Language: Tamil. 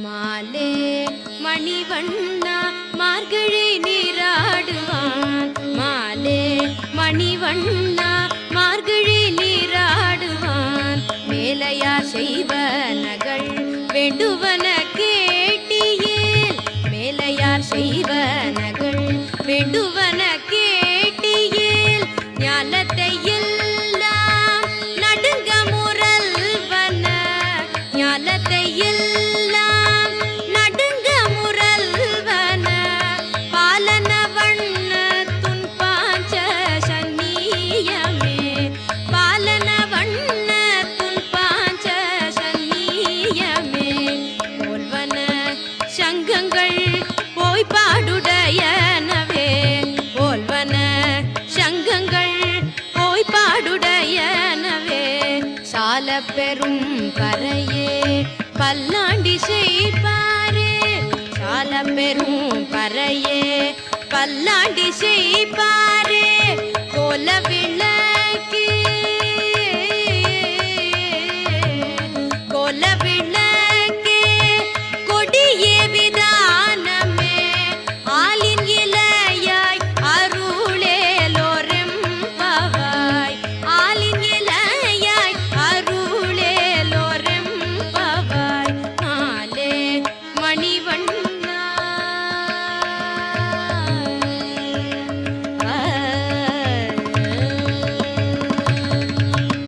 மாலே மணிவண்ணா மார்கழி நீராடுவான். மாலே மணிவண்ணா மார்கழி நீராடுவான். மேலையார் செய்வனகள் வேண்டுவன கேட்டியேல். மேலையார் செய்வனகள் வேண்டுவன கேட்டியேல். ஞாலத்தை எல்லாம் நடுங்க முரல்வன. ஞாலத்தை எல்லாம் நடுங்க முரல்வன. பாலன வண்ண துன் பாஞ்ச சன்னியமே. பாலன வண்ண துன் பாஞ்ச சன்னியமே. போல்வன சங்கங்கள் போய் பாடுடையனவே. போல்வன சங்கங்கள் போய் பாடுடையனவே. சால பெரும் பறையே பல்லாண்டி செய்பாரே. சால பெரும் பறையே பல்லாண்டி செய்பாரே. கோல விழ